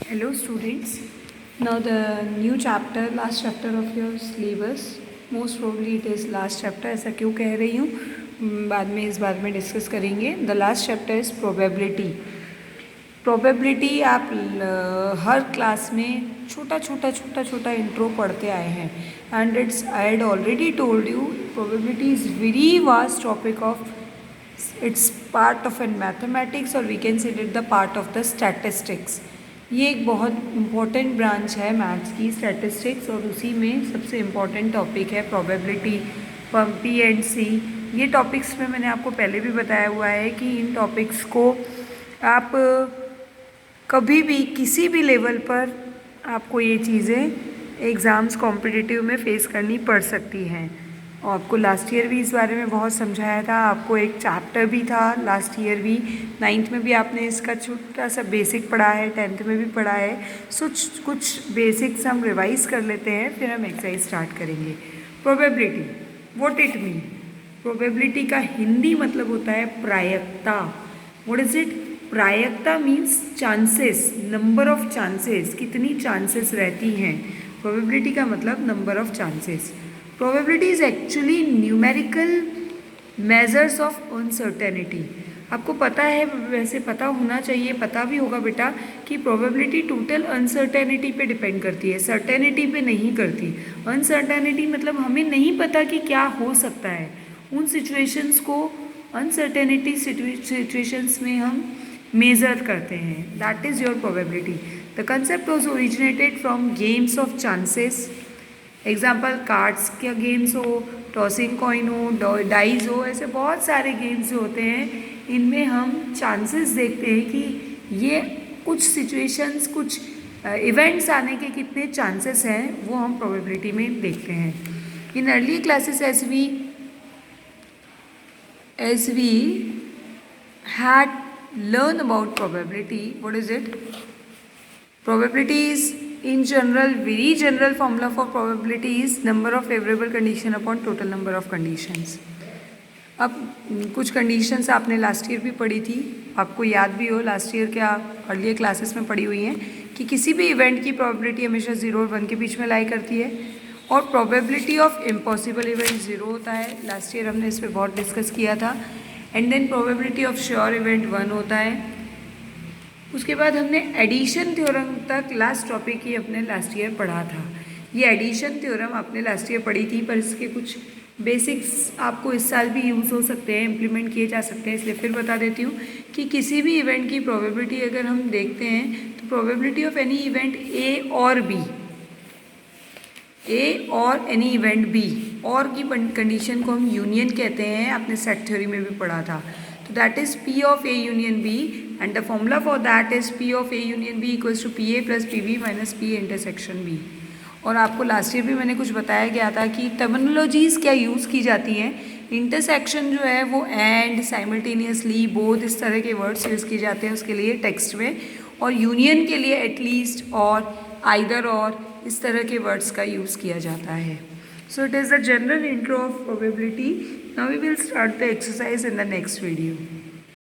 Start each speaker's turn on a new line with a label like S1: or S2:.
S1: Hello students, now the new chapter, last chapter of your syllabus, most probably it is last chapter, ऐसा क्यों कह रही हूँ बाद में इस बारे में डिस्कस करेंगे. The last chapter is probability. Probability आप हर क्लास में छोटा इंट्रो पढ़ते आए हैं and it's I had already told you probability is very vast topic of it's part of an mathematics और we can say it the part of the statistics. ये एक बहुत इम्पॉर्टेंट ब्रांच है मैथ्स की, statistics, और उसी में सबसे इम्पॉर्टेंट टॉपिक है प्रोबेबिलिटी, पी एंड सी. ये टॉपिक्स में मैंने आपको पहले भी बताया हुआ है कि इन टॉपिक्स को आप कभी भी किसी भी लेवल पर आपको ये चीज़ें एग्ज़ाम्स कॉम्पिटिटिव में फ़ेस करनी पड़ सकती हैं. और आपको लास्ट ईयर भी इस बारे में बहुत समझाया था, आपको एक चैप्टर भी था लास्ट ईयर भी, 9th में भी आपने इसका छोटा सा बेसिक पढ़ा है, 10th में भी पढ़ा है. सो कुछ बेसिक्स हम रिवाइज कर लेते हैं, फिर हम एक्सरसाइज स्टार्ट करेंगे. Probability, what it mean? Probability का हिंदी मतलब होता है प्रायिकता. What is it? प्रायिकता means chances, number of chances, कितनी चांसेस रहती हैं. प्रोबेबिलिटी का मतलब number of chances. Probability is actually numerical measures of uncertainty. आपको पता है, वैसे पता होना चाहिए, पता भी होगा बेटा, कि प्रोबेबिलिटी टोटल अनसर्टेनिटी पे डिपेंड करती है, सर्टेनिटी पे नहीं करती. अनसर्टेनिटी मतलब हमें नहीं पता कि क्या हो सकता है. उन सिचुएशंस को अनसर्टेनिटी सिचुएशंस में हम मेज़र करते हैं. That is your probability. The concept was originated from games of chances. Example cards के गेम्स हो, टॉसिंग कॉइन हो, डाइज हो, ऐसे बहुत सारे गेम्स जो होते हैं इनमें हम चांसेस देखते हैं कि ये कुछ सिचुएशंस, कुछ इवेंट्स आने के कितने चांसेस हैं, वो हम प्रोबेबिलिटी में देखते हैं. In early classes as we had learned about probability, what is it? Probability is in general, very general formula for probability is number of favorable condition upon total number of conditions. अब कुछ conditions आपने last year भी पढ़ी थी, आपको याद भी हो, लास्ट ईयर क्या अर्लियर क्लासेस में पढ़ी हुई हैं कि किसी भी इवेंट की प्रोबेबिलिटी हमेशा 0 और 1 के बीच में लाई करती है और प्रोबेबिलिटी ऑफ इम्पॉसिबल इवेंट 0 होता है. लास्ट ईयर हमने इस पर बहुत डिस्कस किया था. And then probability of sure event 1 होता है. उसके बाद हमने एडिशन थ्योरम तक लास्ट टॉपिक ही अपने लास्ट ईयर पढ़ा था. ये एडिशन थ्योरम आपने लास्ट ईयर पढ़ी थी, पर इसके कुछ बेसिक्स आपको इस साल भी यूज़ हो सकते हैं, इम्प्लीमेंट किए जा सकते हैं. इसलिए फिर बता देती हूँ कि किसी भी इवेंट की प्रोबेबिलिटी अगर हम देखते हैं तो probability of any event A और एनी इवेंट बी, और की कंडीशन को हम यूनियन कहते हैं, आपने सेट थ्योरी में भी पढ़ा था. तो that is P of A union B and the formula for that is P of A union B equals to P A plus P B minus P intersection B. और आपको last year भी मैंने कुछ बताया गया था कि terminologies क्या यूज़ की जाती हैं. इंटरसेक्शन जो है वो एंड, साइमल्टेनियसली, बोथ, इस तरह के वर्ड्स यूज़ किए जाते हैं उसके लिए टेक्स्ट में. और यूनियन के लिए एटलीस्ट और, आइदर और, इस तरह के वर्ड्स का यूज़ किया जाता है. So it is the general intro of probability. Now we will start the exercise in the next video.